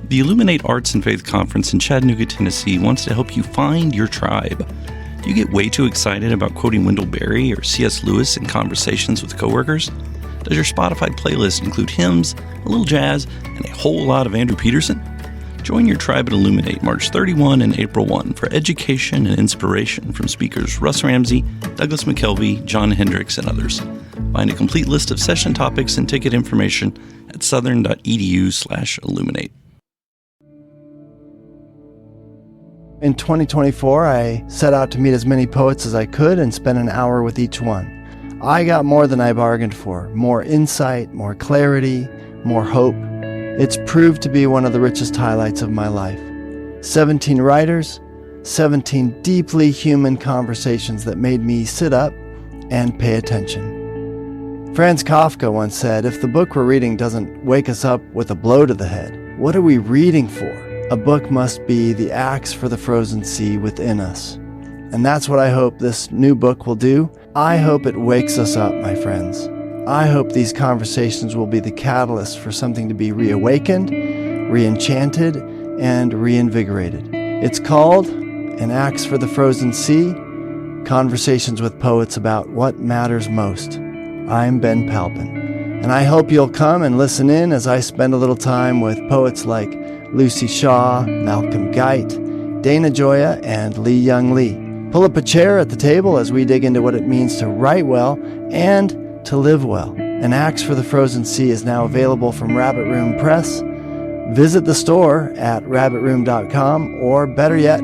The Illuminate Arts and Faith Conference in Chattanooga, Tennessee wants to help you find your tribe. Do you get way too excited about quoting Wendell Berry or C.S. Lewis in conversations with coworkers? Does your Spotify playlist include hymns, a little jazz, and a whole lot of Andrew Peterson? Join your tribe at Illuminate March 31 and April 1 for education and inspiration from speakers Russ Ramsey, Douglas McKelvey, John Hendricks, and others. Find a complete list of session topics and ticket information at southern.edu/illuminate. In 2024, I set out to meet as many poets as I could and spend an hour with each one. I got more than I bargained for, more insight, more clarity, more hope. It's proved to be one of the richest highlights of my life. 17 writers, 17 deeply human conversations that made me sit up and pay attention. Franz Kafka once said, if the book we're reading doesn't wake us up with a blow to the head, what are we reading for? A book must be the axe for the frozen sea within us. And that's what I hope this new book will do. I hope it wakes us up, my friends. I hope these conversations will be the catalyst for something to be reawakened, re-enchanted, and reinvigorated. It's called An Axe for the Frozen Sea, Conversations with Poets About What Matters Most. I'm Ben Palpin, and I hope you'll come and listen in as I spend a little time with poets like Lucy Shaw, Malcolm Guite, Dana Gioia, and Lee Young Lee. Pull up a chair at the table as we dig into what it means to write well and to live well. An Axe for the Frozen Sea is now available from Rabbit Room Press. Visit the store at rabbitroom.com, or better yet,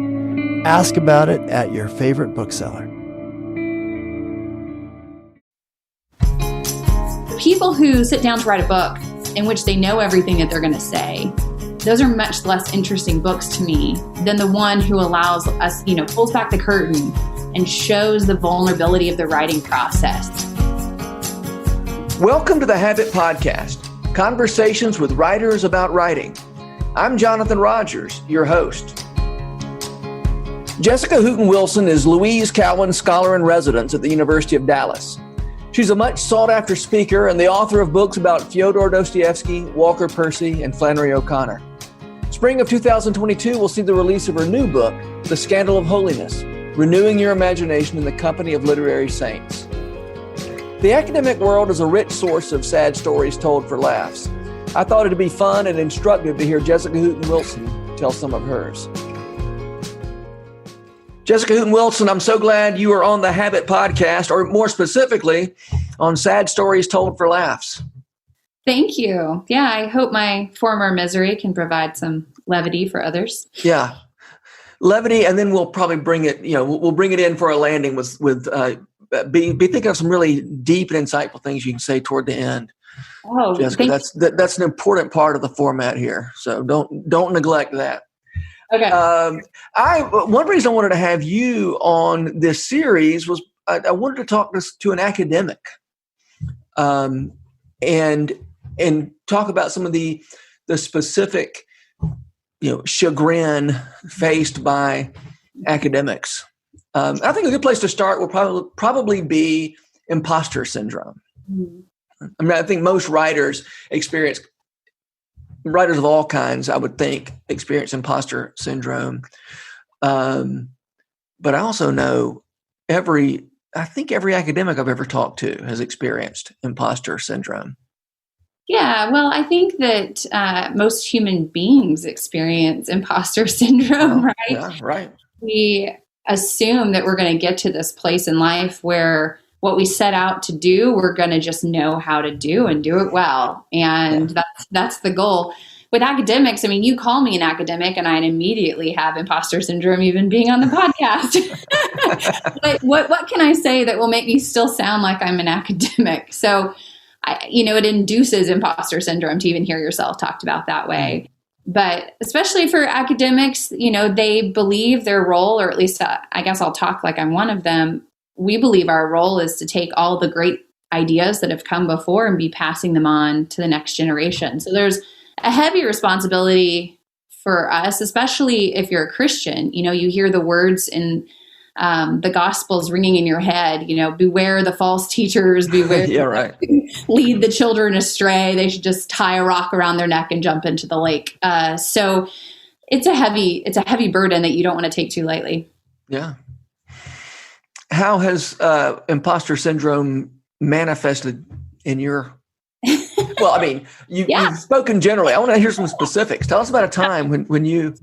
ask about it at your favorite bookseller. People who sit down to write a book in which they know everything that they're going to say, those are much less interesting books to me than the one who allows us, pulls back the curtain and shows the vulnerability of the writing process. Welcome to the Habit Podcast, conversations with writers about writing. I'm Jonathan Rogers, your host. Jessica Hooten Wilson is Louise Cowan Scholar in Residence at the University of Dallas. She's a much sought-after speaker and the author of books about Fyodor Dostoevsky, Walker Percy, and Flannery O'Connor. Spring of 2022 will see the release of her new book, The Scandal of Holiness, Renewing Your Imagination in the Company of Literary Saints. The academic world is a rich source of sad stories told for laughs. I thought it'd be fun and instructive to hear Jessica Hooten Wilson tell some of hers. Jessica Hooten Wilson, I'm so glad you are on the Habit Podcast, or more specifically, on Sad Stories Told for Laughs. Thank you. Yeah, I hope my former misery can provide some levity for others. Yeah, levity, and then we'll probably bring it. We'll bring it in for a landing with be thinking of some really deep and insightful things you can say toward the end. Oh, Jessica, that's an important part of the format here. So don't neglect that. Okay. One reason I wanted to have you on this series was I wanted to talk to an academic, and talk about some of the specific, chagrin faced by academics. I think a good place to start will probably be imposter syndrome. Mm-hmm. I mean, I think most writers of all kinds, I would think, experience imposter syndrome. But I also know every academic I've ever talked to has experienced imposter syndrome. Yeah, well, I think that most human beings experience imposter syndrome, right? Yeah, right. We assume that we're going to get to this place in life where what we set out to do, we're going to just know how to do and do it well. And that's the goal. With academics, I mean, you call me an academic and I'd immediately have imposter syndrome even being on the podcast. But what can I say that will make me still sound like I'm an academic? So, it induces imposter syndrome to even hear yourself talked about that way. But especially for academics, they believe their role, or at least I guess I'll talk like I'm one of them. We believe our role is to take all the great ideas that have come before and be passing them on to the next generation. So there's a heavy responsibility for us, especially if you're a Christian. You hear the words in the gospel's ringing in your head, beware the false teachers, beware, yeah, right. lead the children astray. They should just tie a rock around their neck and jump into the lake. So it's a heavy burden that you don't want to take too lightly. Yeah. How has imposter syndrome manifested in your? Well, I mean, you've spoken generally. I want to hear some specifics. Tell us about a time when you.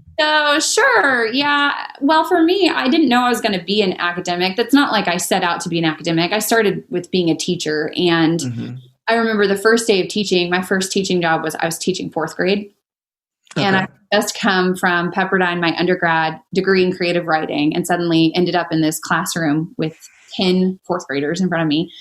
Sure. Yeah. Well, for me, I didn't know I was going to be an academic. That's not like I set out to be an academic. I started with being a teacher. And I remember the first day of teaching, my first teaching job was I was teaching fourth grade. Okay. And I just come from Pepperdine, my undergrad degree in creative writing, and suddenly ended up in this classroom with 10 fourth graders in front of me.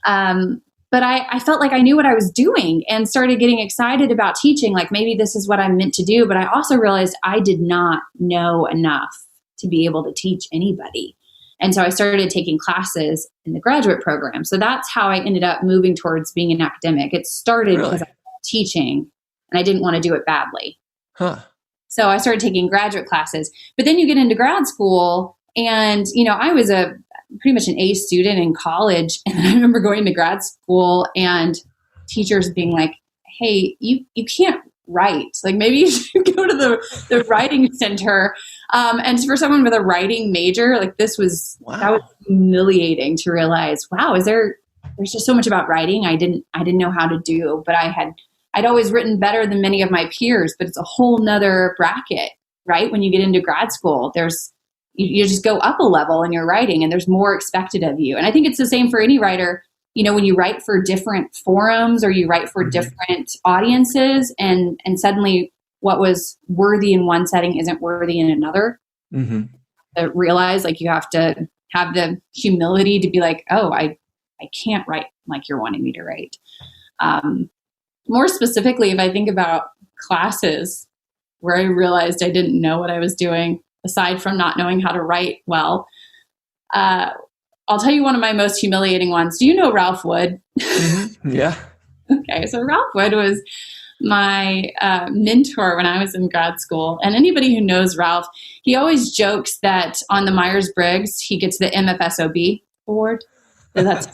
But I felt like I knew what I was doing and started getting excited about teaching, like maybe this is what I'm meant to do. But I also realized I did not know enough to be able to teach anybody. And so I started taking classes in the graduate program. So that's how I ended up moving towards being an academic. It started because I was teaching and I didn't want to do it badly. Huh. So I started taking graduate classes. But then you get into grad school and, I was pretty much an A student in college. And I remember going to grad school and teachers being like, hey, you can't write. Like maybe you should go to the writing center. And for someone with a writing major, like that was humiliating to realize, wow, there's just so much about writing I didn't know how to do, but I'd always written better than many of my peers, but it's a whole nother bracket, right? When you get into grad school, you just go up a level in your writing and there's more expected of you. And I think it's the same for any writer, when you write for different forums or you write for different audiences and suddenly what was worthy in one setting isn't worthy in another. Realize like you have to have the humility to be like, oh, I can't write like you're wanting me to write. More specifically, if I think about classes where I realized I didn't know what I was doing, aside from not knowing how to write well, I'll tell you one of my most humiliating ones. Do you know Ralph Wood? Yeah. Okay, so Ralph Wood was my mentor when I was in grad school. And anybody who knows Ralph, he always jokes that on the Myers-Briggs, he gets the MFSOB award. So that's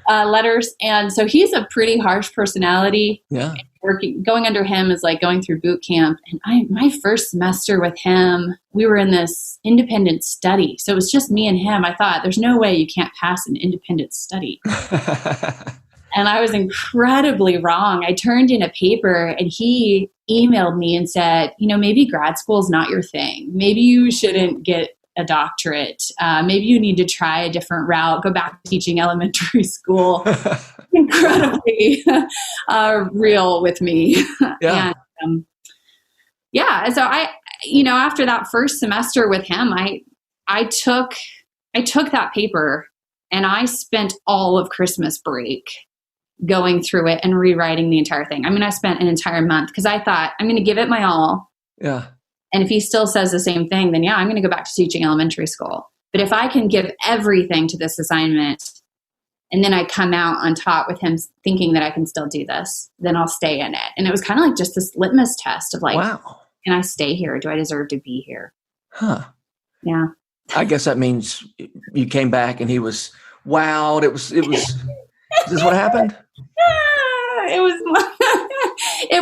letters. And so he's a pretty harsh personality. Yeah. Going under him is like going through boot camp. And my first semester with him, we were in this independent study. So it was just me and him. I thought there's no way you can't pass an independent study. And I was incredibly wrong. I turned in a paper and he emailed me and said, maybe grad school is not your thing. Maybe you shouldn't get a doctorate. Maybe you need to try a different route, go back to teaching elementary school. Incredibly real with me. Yeah. And, so I, after that first semester with him, I took that paper and I spent all of Christmas break going through it and rewriting the entire thing. I mean, I spent an entire month because I thought I'm going to give it my all. Yeah. And if he still says the same thing, then I'm going to go back to teaching elementary school. But if I can give everything to this assignment and then I come out on top with him thinking that I can still do this, then I'll stay in it. And it was kind of like just this litmus test of like, wow, can I stay here? Do I deserve to be here? Huh. Yeah. I guess that means you came back and he was wowed. It was, is this what happened? It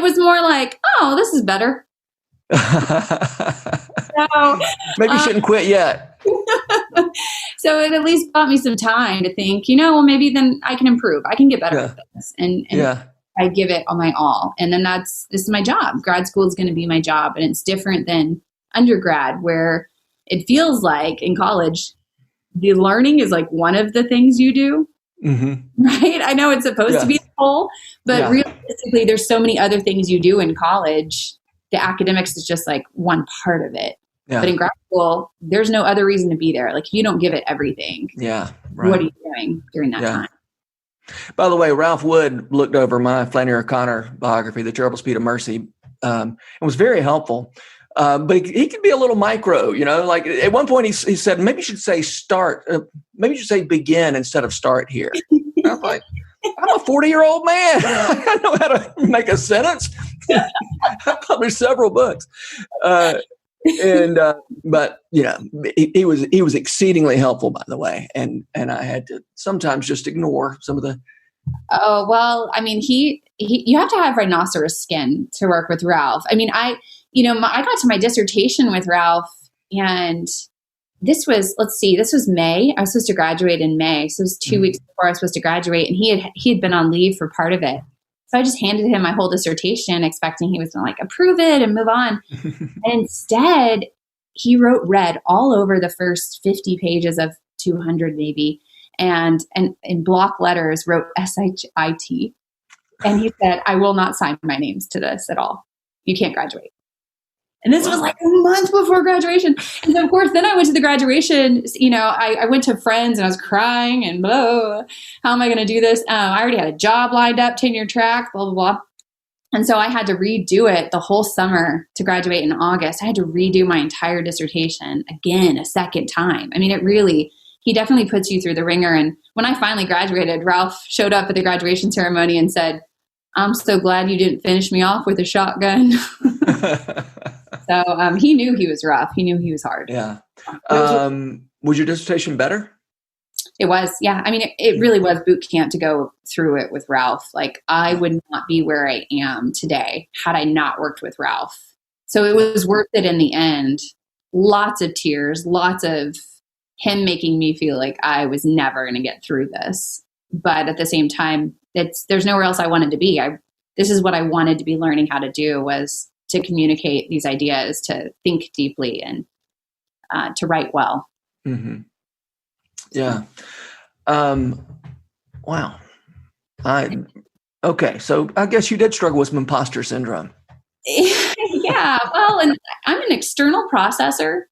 was more like, oh, this is better. So, maybe you shouldn't quit yet. So it at least bought me some time to think, well, maybe then I can improve. I can get better at this. And I give it all my all. And then this is my job. Grad school is going to be my job. And it's different than undergrad where it feels like in college, the learning is like one of the things you do. Right? I know it's supposed to be the whole, but realistically, there's so many other things you do in college. The academics is just like one part of it. Yeah. But in grad school, there's no other reason to be there. Like if you don't give it everything, yeah, right. What are you doing during that time? By the way, Ralph Wood looked over my Flannery O'Connor biography, The Terrible Speed of Mercy, and was very helpful. But he could be a little micro, like at one point he said, maybe you should say maybe you should say begin instead of start here. I was like, I'm a 40-year-old man. I know how to make a sentence. I published several books. And but he was exceedingly helpful, by the way, and I had to sometimes just ignore some of the. Oh, well, I mean, you have to have rhinoceros skin to work with Ralph. I mean, I got to my dissertation with Ralph, and this was May. I was supposed to graduate in May. So it was 2 weeks before I was supposed to graduate, and he had been on leave for part of it. So I just handed him my whole dissertation, expecting he was going to approve it and move on. And instead, he read all over the first 50 pages of 200 maybe, and in block letters wrote SHIT. And he said, I will not sign my names to this at all. You can't graduate. And this was a month before graduation. And so, of course, then I went to the graduation. I went to friends and I was crying and blah, how am I going to do this? I already had a job lined up, tenure track, blah, blah, blah. And so I had to redo it the whole summer to graduate in August. I had to redo my entire dissertation again, a second time. I mean, he definitely puts you through the ringer. And when I finally graduated, Ralph showed up at the graduation ceremony and said, I'm so glad you didn't finish me off with a shotgun. So he knew he was rough. He knew he was hard. Yeah. Was your dissertation better? It was. Yeah. I mean, it really was boot camp to go through it with Ralph. I would not be where I am today had I not worked with Ralph. So it was worth it in the end. Lots of tears, lots of him making me feel like I was never going to get through this. But at the same time, there's nowhere else I wanted to be. This is what I wanted to be learning how to do, was to communicate these ideas, to think deeply, and to write well. Mm-hmm. Yeah. Wow. Okay. So I guess you did struggle with some imposter syndrome. Yeah. Well, and I'm an external processor.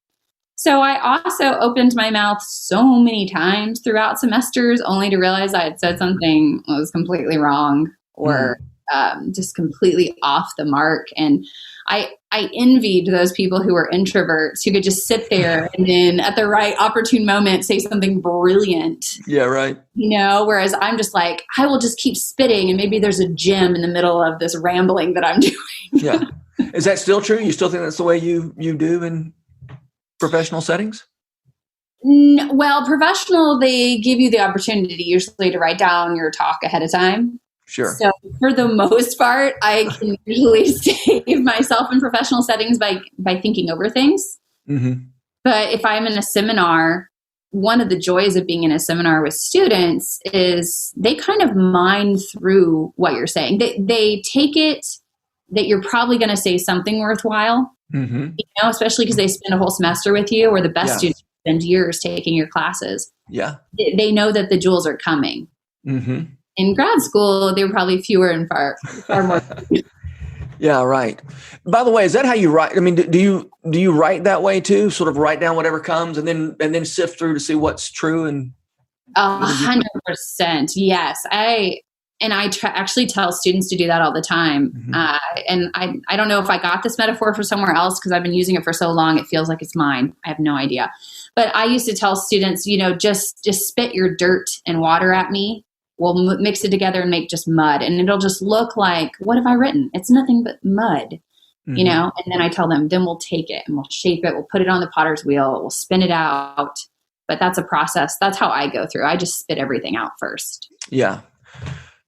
So I also opened my mouth so many times throughout semesters only to realize I had said something that was completely wrong or just completely off the mark. And I envied those people who were introverts who could just sit there and then at the right opportune moment say something brilliant. Yeah, right. Whereas I'm just like, I will just keep spitting and maybe there's a gem in the middle of this rambling that I'm doing. Yeah. Is that still true? You still think that's the way you do in professional settings? Well, professional, they give you the opportunity usually to write down your talk ahead of time. Sure. So for the most part, I can usually save myself in professional settings by thinking over things. Mm-hmm. But if I'm in a seminar, one of the joys of being in a seminar with students is they kind of mine through what you're saying. They take it that you're probably going to say something worthwhile, especially because they spend a whole semester with you, or the best students spend years taking your classes. Yeah. They know that the jewels are coming. Mm-hmm. In grad school, they were probably fewer and far more. Yeah, right. By the way, is that how you write? I mean, do you write that way too? Sort of write down whatever comes and then sift through to see what's true? And 100%. Yes. I actually tell students to do that all the time. Mm-hmm. And I don't know if I got this metaphor for somewhere else because I've been using it for so long, it feels like it's mine. I have no idea. But I used to tell students, just spit your dirt and water at me. We'll mix it together and make just mud. And it'll just look like, what have I written? It's nothing but mud, And then I tell them, then we'll take it and we'll shape it. We'll put it on the potter's wheel. We'll spin it out. But that's a process. That's how I go through. I just spit everything out first. Yeah.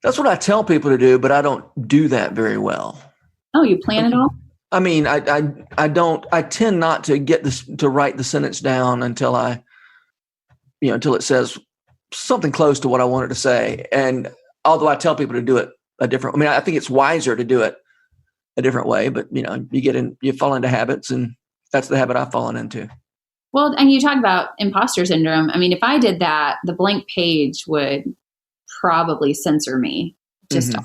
That's what I tell people to do, but I don't do that very well. Oh, you plan it all? I mean, I don't, I tend not to get this, to write the sentence down until until it says something close to what I wanted to say. And although I tell people to do it I think it's wiser to do it a different way, but you fall into habits, and that's the habit I've fallen into. Well, and you talk about imposter syndrome. I mean, if I did that, the blank page would probably censor me just,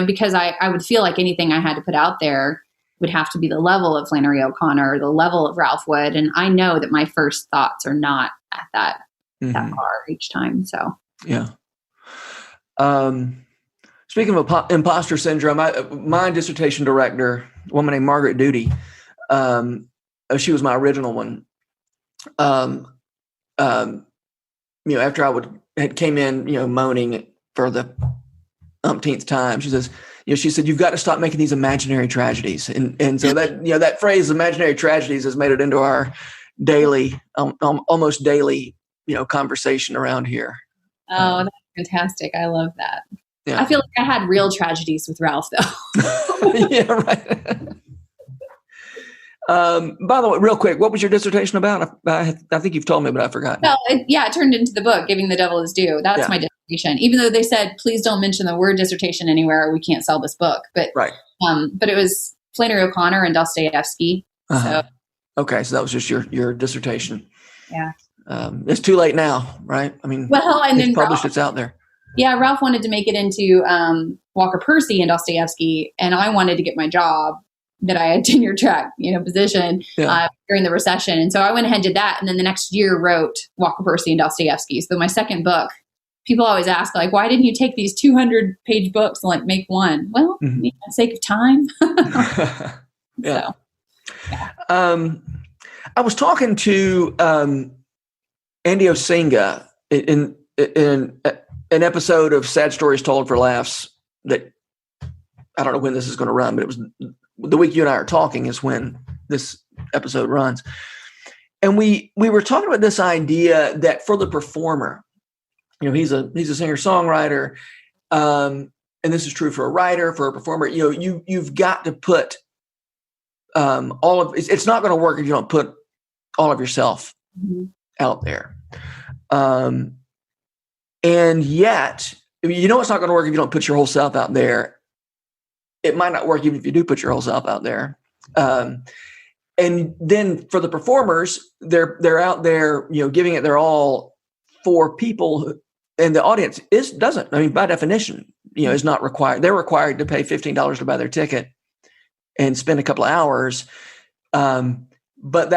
because I would feel like anything I had to put out there would have to be the level of Flannery O'Connor or the level of Ralph Wood. And I know that my first thoughts are not at that far each time. So, yeah. Speaking of imposter syndrome, my dissertation director, a woman named Margaret Duty, she was my original one. After I had came in, moaning for the umpteenth time, she says, she said, you've got to stop making these imaginary tragedies. And so that, that phrase, imaginary tragedies, has made it into our daily, almost daily, conversation around here. Oh, that's fantastic. I love that. Yeah. I feel like I had real tragedies with Ralph, though. Yeah, right. By the way, real quick, what was your dissertation about? I think you've told me, but I forgot. Well, it turned into the book, Giving the Devil His Due. That's my dissertation. Even though they said, please don't mention the word dissertation anywhere, or we can't sell this book. But but it was Flannery O'Connor and Dostoevsky. Uh-huh. Okay, so that was just your dissertation. Yeah. It's too late now, right? I mean, and then published, it's out there. Yeah, Ralph wanted to make it into Walker Percy and Dostoevsky, and I wanted to get my job that I had tenure track, position during the recession. And so I went ahead and did that. And then the next year wrote Walker Percy and Dostoevsky. So my second book, people always ask, like, why didn't you take these 200-page books and like make one? Well, for the sake of time. Yeah. So, yeah. I was talking to Andy Osinga in an episode of Sad Stories Told for Laughs that I don't know when this is going to run, but it was the week you and I are talking is when this episode runs. And we were talking about this idea that for the performer, he's a singer-songwriter, and this is true for a writer, for a performer. You've got to put all of it's not going to work if you don't put all of yourself out there. And yet, it's not going to work if you don't put your whole self out there. It might not work even if you do put your whole self out there. And then for the performers, they're out there, giving it their all for people, and the audience doesn't. I mean, by definition, is not required. They're required to pay $15 to buy their ticket and spend a couple of hours. But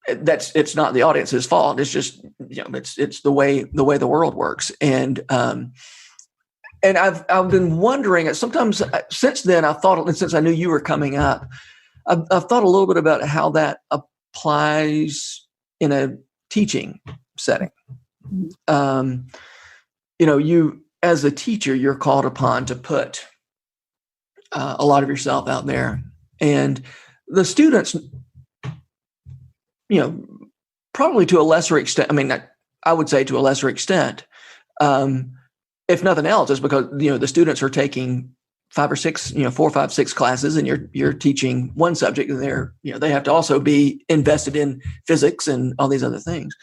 it's not the audience's fault. It's just, it's the way the world works. And I've been wondering sometimes since then, since I knew you were coming up, I've thought a little bit about how that applies in a teaching setting. You as a teacher, you're called upon to put a lot of yourself out there, and the students, probably to a lesser extent. I mean, I would say to a lesser extent. If nothing else, is because the students are taking 4, 5, 6 classes, and you're teaching one subject, and they have to also be invested in physics and all these other things.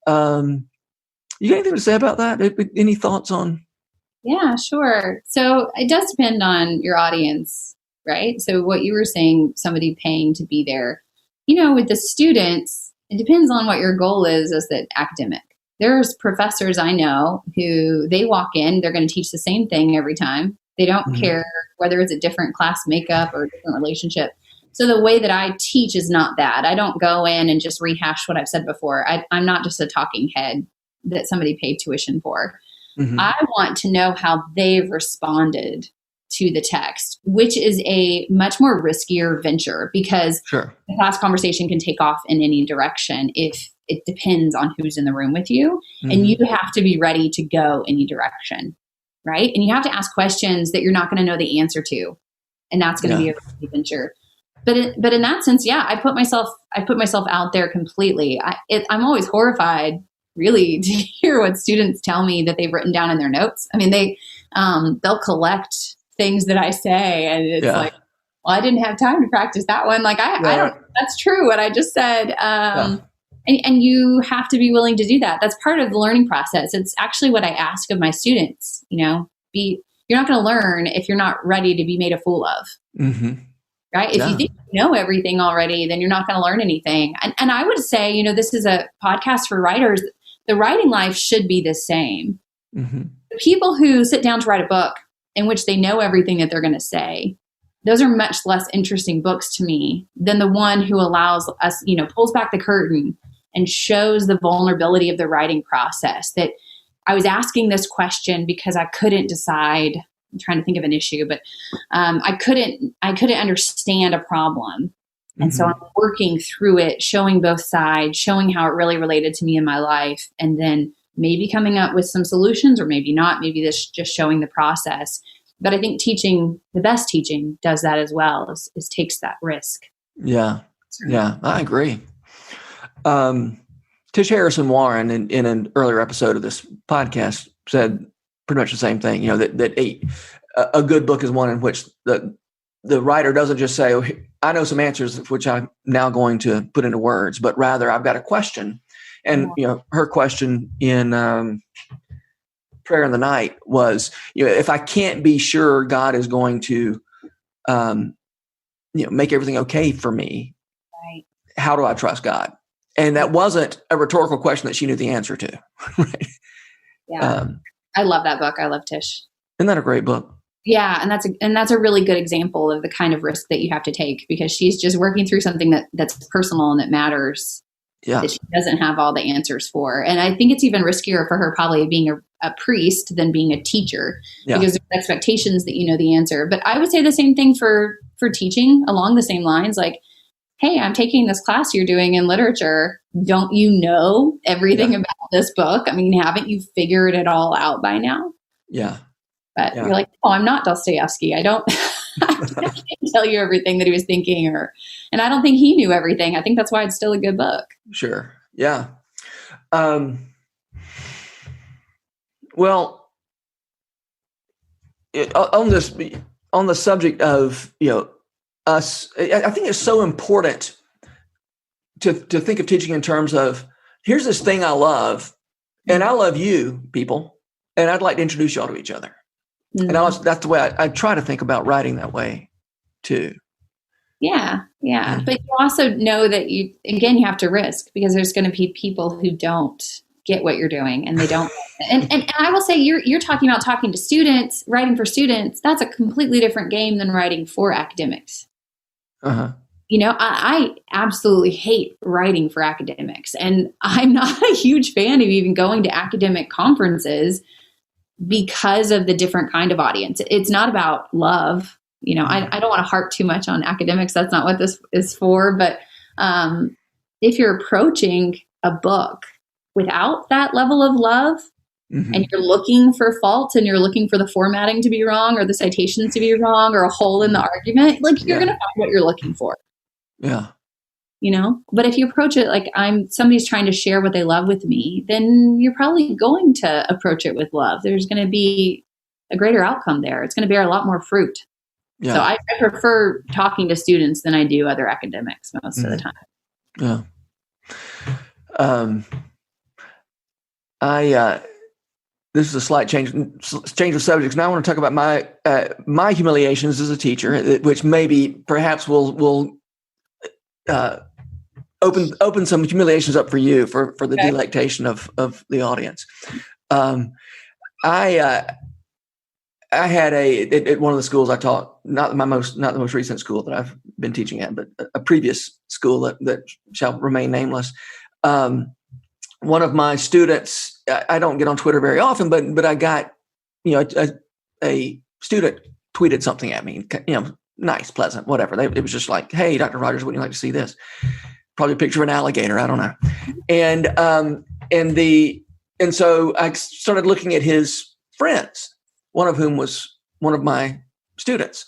You got anything to say about that? Any thoughts on? Yeah, sure. So it does depend on your audience, right? So what you were saying, somebody paying to be there, with the students, it depends on what your goal is as the academic. There's professors I know who they walk in, they're going to teach the same thing every time. They don't care whether it's a different class makeup or a different relationship. So the way that I teach is not that. I don't go in and just rehash what I've said before. I'm not just a talking head that somebody paid tuition for. I want to know how they've responded to the text, which is a much more riskier venture, because the class conversation can take off in any direction if it depends on who's in the room with you. And you have to be ready to go any direction, right? And you have to ask questions that you're not going to know the answer to. And that's going to be a risky venture. But in that sense, I put myself out there completely. I'm always horrified, really, to hear what students tell me that they've written down in their notes. I mean, they'll collect things that I say, and it's like, well, I didn't have time to practice that one. Like I don't. That's true what I just said. And you have to be willing to do that. That's part of the learning process. It's actually what I ask of my students. You're not going to learn if you're not ready to be made a fool of. Right? If you think you know everything already, then you're not going to learn anything. And I would say, this is a podcast for writers. The writing life should be the same. The people who sit down to write a book in which they know everything that they're going to say, those are much less interesting books to me than the one who allows us, pulls back the curtain and shows the vulnerability of the writing process. That I was asking this question because I couldn't decide. I'm trying to think of an issue, but I couldn't understand a problem. And so I'm working through it, showing both sides, showing how it really related to me in my life, and then maybe coming up with some solutions, or maybe not. Maybe this just showing the process. But I think the best teaching does that as well, is takes that risk. Yeah. Yeah, I agree. Tish Harrison Warren in an earlier episode of this podcast said pretty much the same thing, that a good book is one in which the writer doesn't just say, oh, I know some answers which I'm now going to put into words, but rather I've got a question. And, her question in Prayer in the Night was, if I can't be sure God is going to, make everything okay for me, right, how do I trust God? And that wasn't a rhetorical question that she knew the answer to. Right? Yeah. I love that book. I love Tish. Isn't that a great book? Yeah. And that's a really good example of the kind of risk that you have to take, because she's just working through something that's personal and that matters. Yeah. That she doesn't have all the answers for. And I think it's even riskier for her probably being a priest than being a teacher, because there's expectations that you know the answer. But I would say the same thing for teaching along the same lines. Like, hey, I'm taking this class you're doing in literature. Don't you know everything about this book? I mean, haven't you figured it all out by now? Yeah. But you're like, oh, I'm not Dostoevsky. I can't tell you everything that he was thinking, and I don't think he knew everything. I think that's why it's still a good book. Sure. Yeah. Well, on the subject of, us, I think it's so important to think of teaching in terms of, here's this thing I love, and I love you people, and I'd like to introduce y'all to each other. Mm-hmm. And that's the way I try to think about writing that way too. Yeah. Mm-hmm. But you also know that you have to risk, because there's going to be people who don't get what you're doing, and they don't. and I will say, you're talking about talking to students, writing for students. That's a completely different game than writing for academics. Uh-huh. I absolutely hate writing for academics, and I'm not a huge fan of even going to academic conferences because of the different kind of audience. It's not about love. I don't want to harp too much on academics. That's not what this is for. But if you're approaching a book without that level of love, mm-hmm. and you're looking for faults, and you're looking for the formatting to be wrong, or the citations to be wrong, or a hole in the argument, you're going to find what you're looking for. Yeah. But if you approach it like somebody's trying to share what they love with me, then you're probably going to approach it with love. There's going to be a greater outcome there. It's going to bear a lot more fruit. Yeah. So I prefer talking to students than I do other academics most mm-hmm. of the time. Yeah. This is a slight change of subjects. Now I want to talk about my humiliations as a teacher, which maybe perhaps will open some humiliations up for you for the delectation of the audience. I had at one of the schools I taught, not the most recent school that I've been teaching at, but a previous school that shall remain nameless. One of my students, I don't get on Twitter very often, but I got, a student tweeted something at me, nice, pleasant, whatever. It was just like, hey, Dr. Rogers, wouldn't you like to see this? Probably a picture of an alligator. I don't know. And so I started looking at his friends, one of whom was one of my students.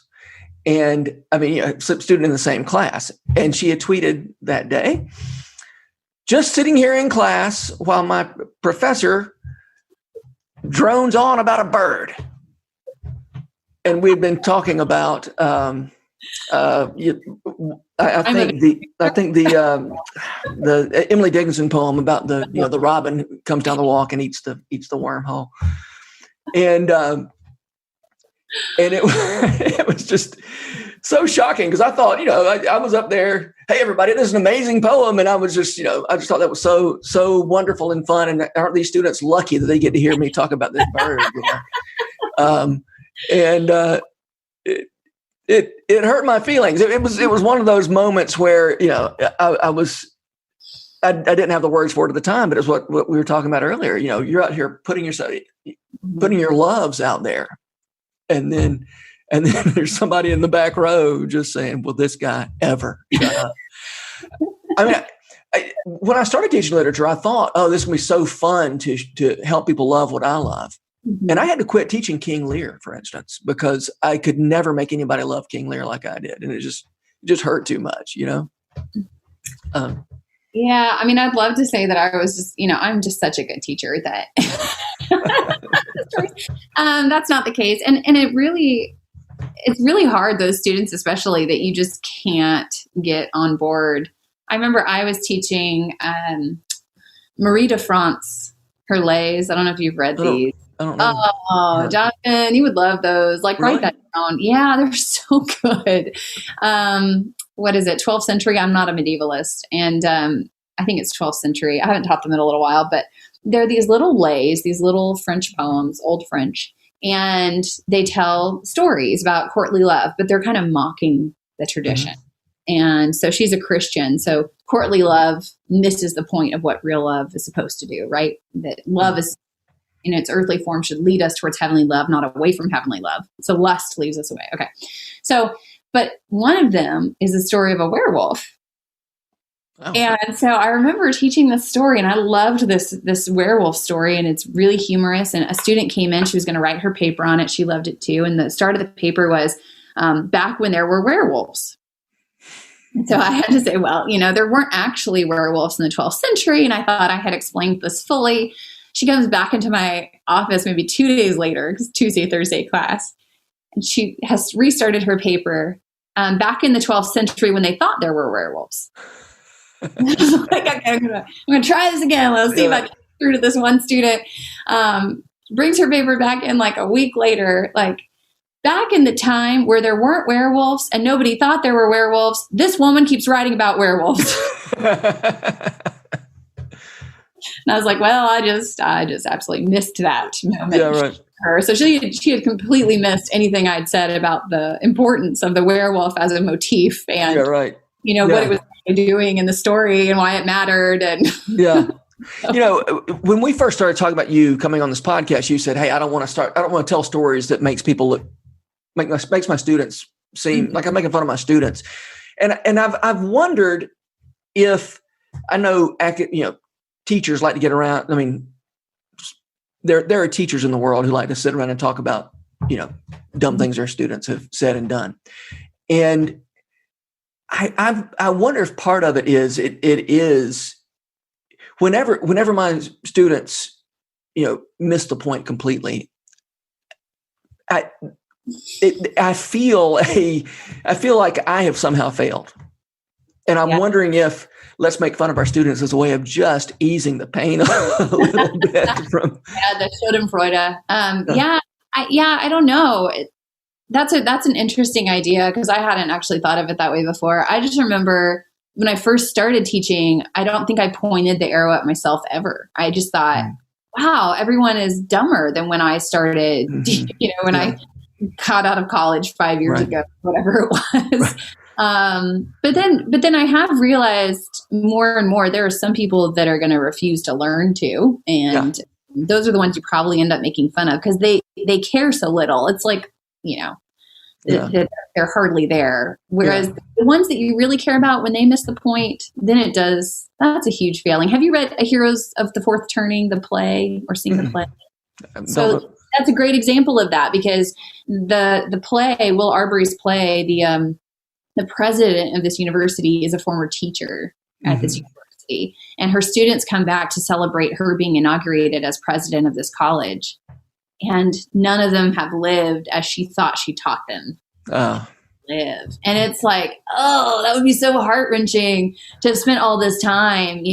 And a student in the same class. And she had tweeted that day, just sitting here in class while my professor drones on about a bird. And we've been talking about, I think the Emily Dickinson poem about the robin who comes down the walk and eats the wormhole. And it was just so shocking, because I thought, I was up there, hey everybody, this is an amazing poem, and I was just, I just thought that was so wonderful and fun, and aren't these students lucky that they get to hear me talk about this bird? It hurt my feelings. It was one of those moments where I didn't have the words for it at the time, but it's what we were talking about earlier. You're out here putting your loves out there, and then there's somebody in the back row just saying, "Will this guy ever shut up?" When I started teaching literature, I thought, "Oh, this is gonna be so fun to help people love what I love." Mhm. And I had to quit teaching King Lear, for instance, because I could never make anybody love King Lear like I did. And it just hurt too much, you know? Yeah. I mean, I'd love to say that I was just, I'm just such a good teacher that that's not the case. And it's really hard, those students, especially, that you just can't get on board. I remember I was teaching Marie de France, her lays. I don't know if you've read these. I don't know. Oh, Jonathan, you would love those. Like, Really? write that down. Yeah, they're so good. What is it? 12th century. I'm not a medievalist. And I think it's 12th century. I haven't taught them in a little while, but they're these little lays, these little French poems, old French. And they tell stories about courtly love, but they're kind of mocking the tradition. Mm-hmm. And so she's a Christian. So courtly love misses the point of what real love is supposed to do, right? That love is, in its earthly form, should lead us towards heavenly love, not away from heavenly love. So lust leaves us away. Okay. So, but one of them is a story of a werewolf. Oh. And so I remember teaching this story, and I loved this werewolf story, and it's really humorous. And a student came in, she was going to write her paper on it. She loved it too. And the start of the paper was back when there were werewolves. And so I had to say, well, there weren't actually werewolves in the 12th century. And I thought I had explained this fully. She comes back into my office maybe 2 days later, because Tuesday, Thursday class, and she has restarted her paper back in the 12th century when they thought there were werewolves. Like, okay, I'm gonna try this again. Let's see if I can get through to this one student. Brings her paper back in like a week later, like, back in the time where there weren't werewolves and nobody thought there were werewolves, this woman keeps writing about werewolves. And I was like, well, I just absolutely missed that moment. Yeah, right. Her. So she had completely missed anything I'd said about the importance of the werewolf as a motif and what it was doing in the story and why it mattered. And yeah. When we first started talking about you coming on this podcast, you said, hey, I don't want to tell stories that makes my students seem like I'm making fun of my students. And I've wondered if, I know, teachers like to get around. I mean, there are teachers in the world who like to sit around and talk about, dumb things their students have said and done. And I wonder if part of it is, it is whenever my students, miss the point completely, I feel like I have somehow failed. And I'm wondering if let's make fun of our students as a way of just easing the pain a little bit from. Yeah, the Schadenfreude. I don't know. That's an interesting idea, because I hadn't actually thought of it that way before. I just remember when I first started teaching, I don't think I pointed the arrow at myself ever. I just thought, wow, everyone is dumber than when I started, when I got out of college 5 years ago, whatever it was. But then I have realized more and more, there are some people that are going to refuse to learn too. And those are the ones you probably end up making fun of, because they care so little. It's like, they're hardly there. Whereas the ones that you really care about, when they miss the point, then that's a huge failing. Have you read Heroes of the Fourth Turning, the play, or seen the play? So that's a great example of that, because the play, Will Arbery's play, the president of this university is a former teacher at this university, and her students come back to celebrate her being inaugurated as president of this college. And none of them have lived as she thought she taught them to live. And it's like, that would be so heart-wrenching to have spent all this time,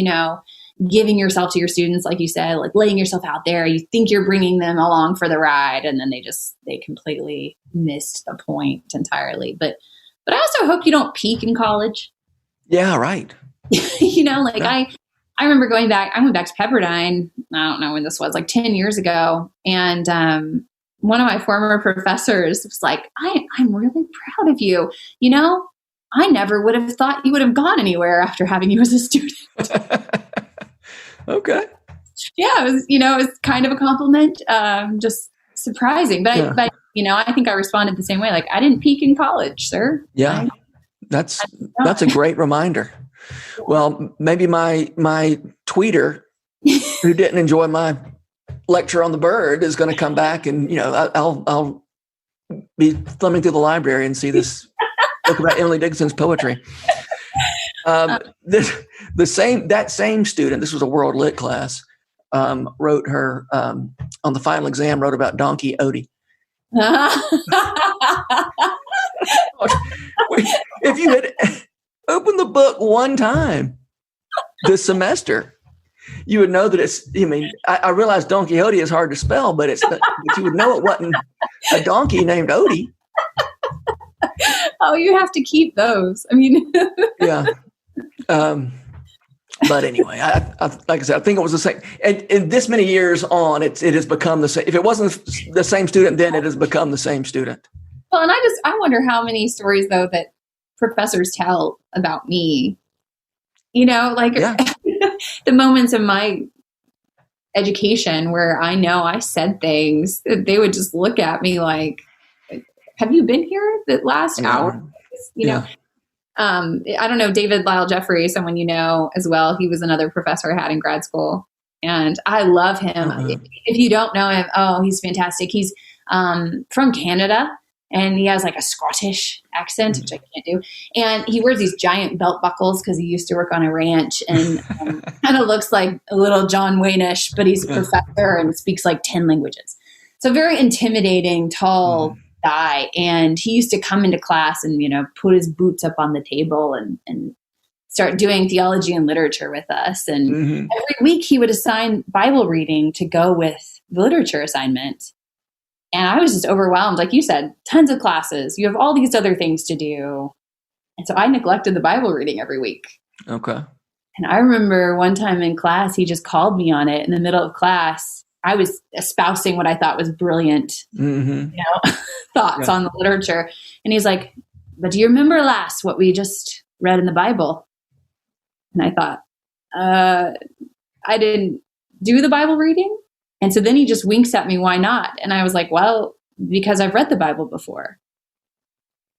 giving yourself to your students, like you said, like laying yourself out there. You think you're bringing them along for the ride, and then they completely missed the point entirely. But I also hope you don't peak in college. Yeah, right. I remember going back. I went back to Pepperdine. I don't know when this was, like 10 years ago. And one of my former professors was like, I'm really proud of you. I never would have thought you would have gone anywhere after having you as a student. Okay. Yeah, it was kind of a compliment. Just surprising. But I think I responded the same way. Like, I didn't peak in college, sir. Yeah. That's a great reminder. Well, maybe my tweeter who didn't enjoy my lecture on the bird is going to come back, and I'll be thumbing through the library and see this book about Emily Dickinson's poetry. That same student, this was a world lit class, wrote her on the final exam, wrote about Donkey Odie. If you had opened the book one time this semester, you would know that I realize Don Quixote is hard to spell, but but you would know it wasn't a donkey named Odie. Oh, you have to keep those. I mean, yeah. But anyway, like I said, I think it was the same. And this many years on, it has become the same. If it wasn't the same student then, it has become the same student. Well, and I wonder how many stories, though, that professors tell about me. Yeah. The moments in my education where I know I said things, they would just look at me like, have you been here the last hour? I don't know, David Lyle Jeffrey, someone you know as well. He was another professor I had in grad school, and I love him. If you don't know him, he's fantastic. He's from Canada, and he has like a Scottish accent, which I can't do. And he wears these giant belt buckles because he used to work on a ranch, and kind of looks like a little John Wayne-ish, but he's a professor and speaks like 10 languages. So very intimidating, tall guy. And he used to come into class and, put his boots up on the table and start doing theology and literature with us. And every week he would assign Bible reading to go with the literature assignment. And I was just overwhelmed. Like you said, tons of classes. You have all these other things to do. And so I neglected the Bible reading every week. Okay. And I remember one time in class, he just called me on it in the middle of class. I was espousing what I thought was brilliant, thoughts on the literature. And he's like, but do you remember what we just read in the Bible? And I thought, I didn't do the Bible reading. And so then he just winks at me, why not? And I was like, well, because I've read the Bible before.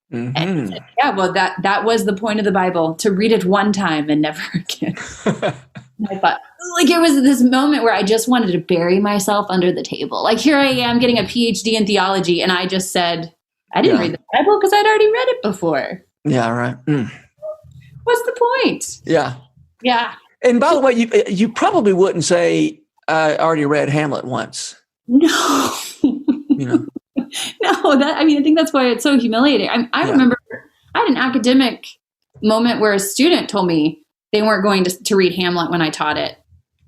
And he said, yeah, well, that was the point of the Bible, to read it one time and never again. And I thought, it was this moment where I just wanted to bury myself under the table. Like, here I am getting a PhD in theology, and I just said, I didn't read the Bible because I'd already read it before. Yeah, right. What's the point? Yeah. Yeah. And by the way, you probably wouldn't say, I already read Hamlet once. No. No, I think that's why it's so humiliating. I remember I had an academic moment where a student told me they weren't going to read Hamlet when I taught it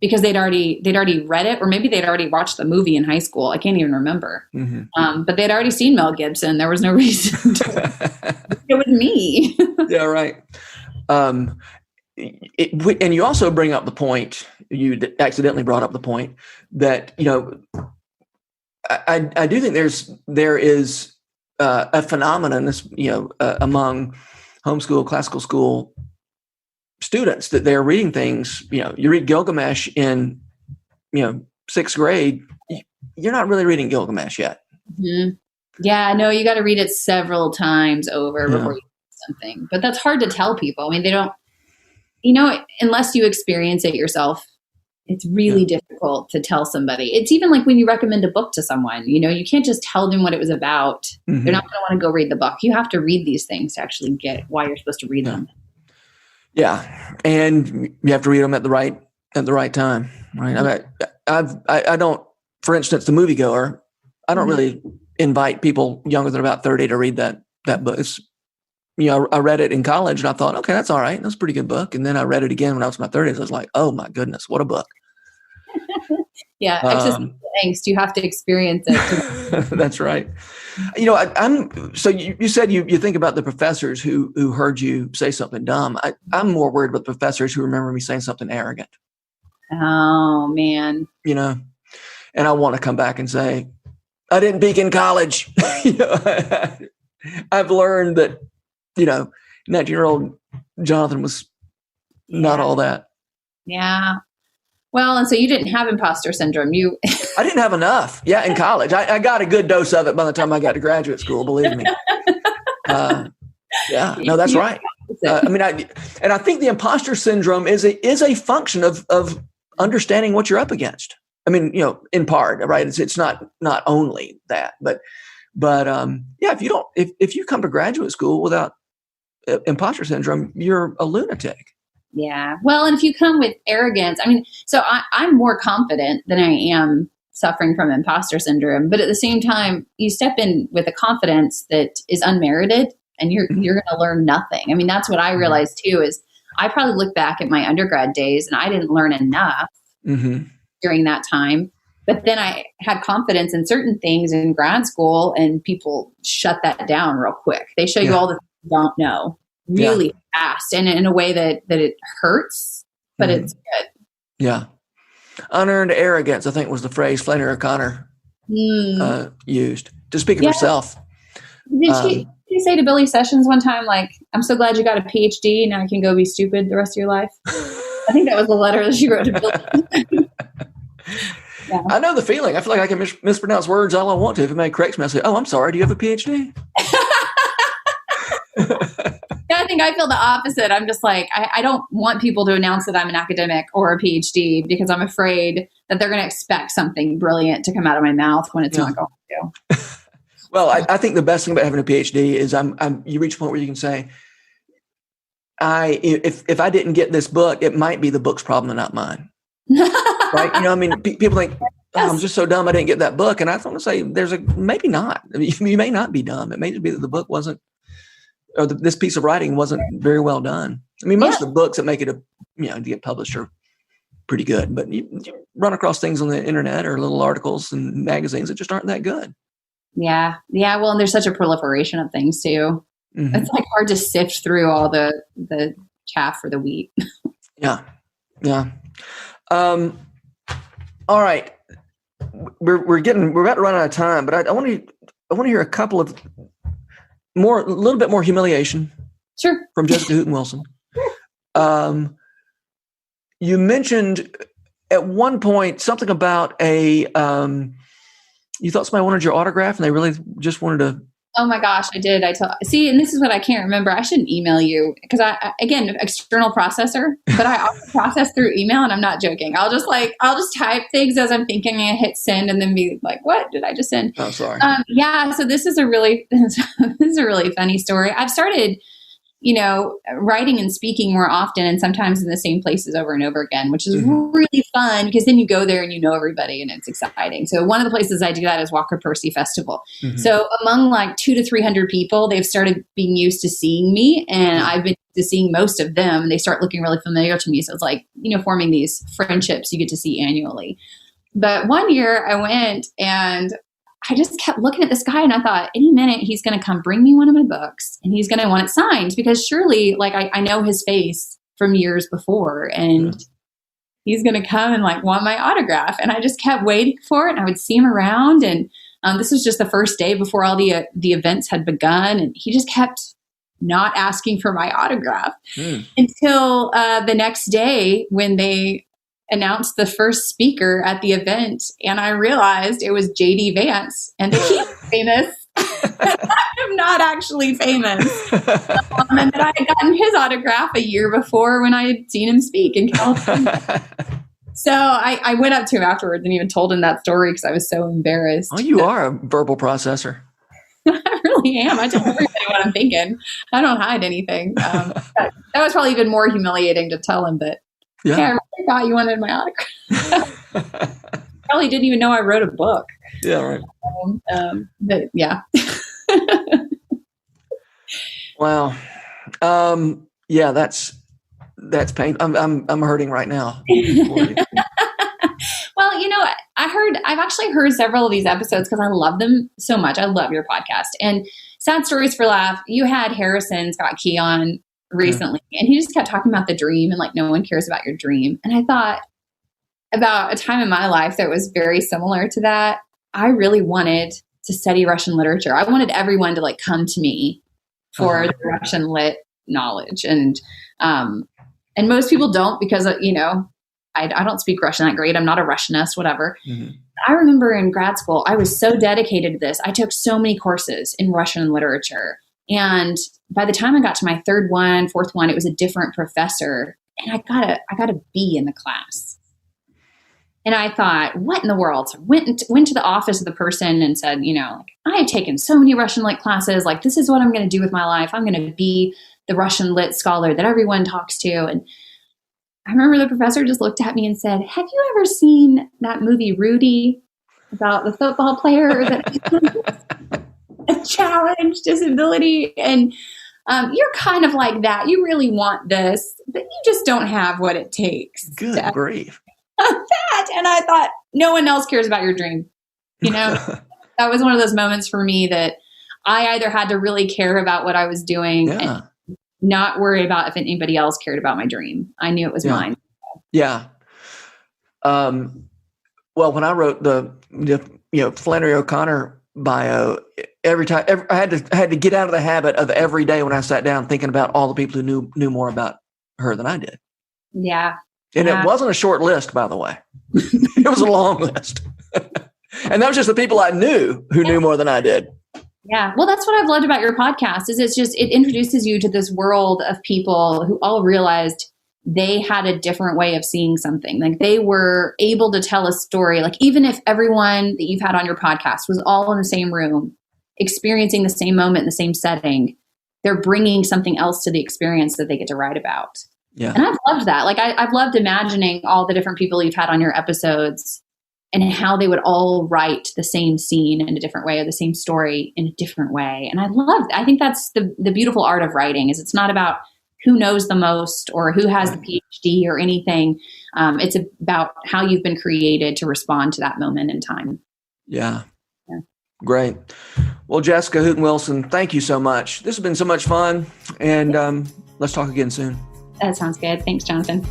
because they'd already read it, or maybe they'd already watched the movie in high school. I can't even remember. But they'd already seen Mel Gibson. There was no reason to it was me. Yeah, right. And you also bring up the point, you accidentally brought up the point that, I do think there is a phenomenon, among homeschool, classical school students, that they're reading things, you read Gilgamesh in, 6th grade, you're not really reading Gilgamesh yet. Yeah, no, you got to read it several times over before you read something. But that's hard to tell people. They don't, unless you experience it yourself, it's really difficult to tell somebody. It's even like when you recommend a book to someone, you can't just tell them what it was about. They're not going to want to go read the book. You have to read these things to actually get why you're supposed to read them. Yeah. And you have to read them at the right time. Right. I don't, for instance, the moviegoer, I don't really invite people younger than about 30 to read that book. It's, I read it in college and I thought, okay, that's all right. That's a pretty good book. And then I read it again when I was in my 30s. I was like, oh my goodness, what a book. Yeah. Existential angst. You have to experience it. That's right. So you said you think about the professors who heard you say something dumb. I'm more worried about professors who remember me saying something arrogant. Oh man. And I want to come back and say, I didn't peak in college. I've learned that, 19-year-old Jonathan was not all that. Yeah. Well, and so you didn't have imposter syndrome. I didn't have enough. Yeah, in college. I got a good dose of it by the time I got to graduate school, believe me. No, that's right. I think the imposter syndrome is a function of understanding what you're up against. I mean, in part, right? It's not only that, but yeah, if you come to graduate school without imposter syndrome, you're a lunatic. Yeah. Well, and if you come with arrogance, I mean, so I'm more confident than I am suffering from imposter syndrome. But at the same time, you step in with a confidence that is unmerited, and you're going to learn nothing. I mean, that's what I realized too, is I probably look back at my undergrad days and I didn't learn enough during that time. But then I had confidence in certain things in grad school, and people shut that down real quick. They show you all the things you don't know really fast, and in a way that it hurts, but it's good. Yeah. Unearned arrogance, I think, was the phrase Flannery O'Connor used to speak of herself. Did she say to Billy Sessions one time, like, I'm so glad you got a PhD, now you can go be stupid the rest of your life? I think that was the letter that she wrote to Billy. Yeah. I know the feeling. I feel like I can mispronounce words all I want to. If anybody corrects me, I say, "Oh, I'm sorry. Do you have a PhD?" Yeah, I think I feel the opposite. I'm just like, I don't want people to announce that I'm an academic or a PhD, because I'm afraid that they're going to expect something brilliant to come out of my mouth when it's not going to. Well, I think the best thing about having a PhD is you reach a point where you can say, if I didn't get this book, it might be the book's problem and not mine. Right? I mean, people think, I'm just so dumb I didn't get that book. And I want to say maybe not. I mean, you may not be dumb. It may just be that the book wasn't, or this piece of writing wasn't very well done. I mean, most of the books that make it to get published are pretty good, but you run across things on the internet or little articles and magazines that just aren't that good. Yeah. Yeah. Well, and there's such a proliferation of things too. It's like hard to sift through all the chaff for the wheat. Yeah. Yeah. All right. We're about to run out of time, but I want to hear a couple of a little bit more humiliation. Sure. From Jessica Hooten Wilson. You mentioned at one point something about you thought somebody wanted your autograph and they really just wanted to. Oh my gosh, I did. See, and this is what I can't remember. I shouldn't email you because again, external processor, but I also process through email, and I'm not joking. I'll just type things as I'm thinking and hit send, and then be like, what did I just send? Oh, sorry. Yeah. So this is a really funny story. I've started, writing and speaking more often, and sometimes in the same places over and over again, which is really fun because then you go there and you know everybody and it's exciting. So one of the places I do that is Walker Percy Festival. So among like 200 to 300 people, they've started being used to seeing me, and I've been to seeing most of them, and they start looking really familiar to me. So it's like, forming these friendships you get to see annually. But one year I went and I just kept looking at this guy, and I thought, any minute he's going to come bring me one of my books and he's going to want it signed, because surely, like, I know his face from years before, and he's going to come and like want my autograph. And I just kept waiting for it, and I would see him around. And this was just the first day before all the events had begun. And he just kept not asking for my autograph until the next day when they announced the first speaker at the event, and I realized it was JD Vance, and that he's famous. I'm not actually famous. And that I had gotten his autograph a year before when I had seen him speak in California. So I went up to him afterwards and even told him that story because I was so embarrassed. Oh, you are a verbal processor. I really am. I tell everybody what I'm thinking. I don't hide anything. That was probably even more humiliating to tell him that. Yeah, I really thought you wanted my autograph. Probably didn't even know I wrote a book. Yeah, right. But yeah. Wow. Yeah, that's painful. I'm hurting right now. Well, I've actually heard several of these episodes because I love them so much. I love your podcast. And Sad Stories for Laugh, you had Harrison Scott Key on recently, and he just kept talking about the dream and like no one cares about your dream. And I thought about a time in my life that was very similar to that. I really wanted to study Russian literature. I wanted everyone to like come to me for the Russian lit knowledge, and most people don't, because I don't speak Russian that great. I'm not a Russianist, whatever. I remember in grad school, I was so dedicated to this. I took so many courses in Russian literature. And by the time I got to my fourth one, it was a different professor. And I got a B in the class. And I thought, what in the world? So went to the office of the person and said, like, I have taken so many Russian lit classes. Like, this is what I'm going to do with my life. I'm going to be the Russian lit scholar that everyone talks to. And I remember the professor just looked at me and said, have you ever seen that movie Rudy about the football player that a challenge disability? And you're kind of like that. You really want this, but you just don't have what it takes. Good grief. That. And I thought, no one else cares about your dream. That was one of those moments for me that I either had to really care about what I was doing and not worry about if anybody else cared about my dream. I knew it was mine. Yeah. Well, when I wrote the Flannery O'Connor bio, every time I had to get out of the habit of every day when I sat down thinking about all the people who knew more about her than I did. Yeah. And it wasn't a short list, by the way. It was a long list. And that was just the people I knew who knew more than I did. Yeah. Well, that's what I've loved about your podcast is it introduces you to this world of people who all realized they had a different way of seeing something. Like they were able to tell a story. Like even if everyone that you've had on your podcast was all in the same room, experiencing the same moment in the same setting, they're bringing something else to the experience that they get to write about. Yeah. And I've loved that. Like I've loved imagining all the different people you've had on your episodes and how they would all write the same scene in a different way or the same story in a different way. And I think that's the beautiful art of writing is it's not about who knows the most or who has the PhD or anything. It's about how you've been created to respond to that moment in time. Yeah. Great. Well, Jessica Hooten Wilson, thank you so much. This has been so much fun. And let's talk again soon. That sounds good. Thanks, Jonathan.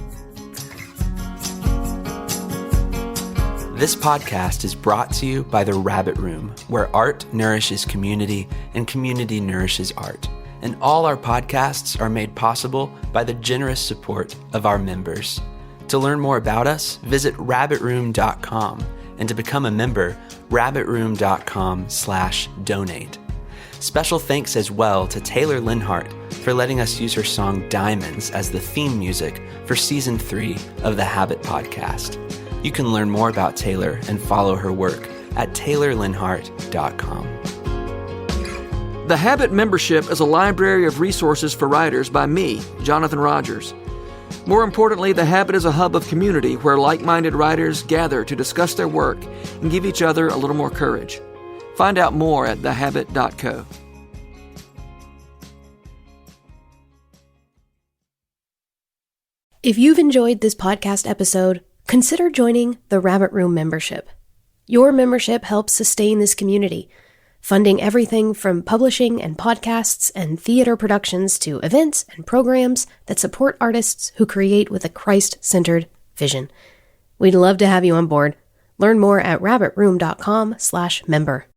This podcast is brought to you by The Rabbit Room, where art nourishes community and community nourishes art. And all our podcasts are made possible by the generous support of our members. To learn more about us, visit rabbitroom.com. And to become a member, rabbitroom.com/donate. Special thanks as well to Taylor Linhart for letting us use her song Diamonds as the theme music for Season 3 of the Habit Podcast. You can learn more about Taylor and follow her work at taylorlinhart.com. The Habit membership is a library of resources for writers by me, Jonathan Rogers. More importantly, The Habit is a hub of community where like-minded writers gather to discuss their work and give each other a little more courage. Find out more at thehabit.co. If you've enjoyed this podcast episode, consider joining the Rabbit Room membership. Your membership helps sustain this community, funding everything from publishing and podcasts and theater productions to events and programs that support artists who create with a Christ-centered vision. We'd love to have you on board. Learn more at rabbitroom.com/member.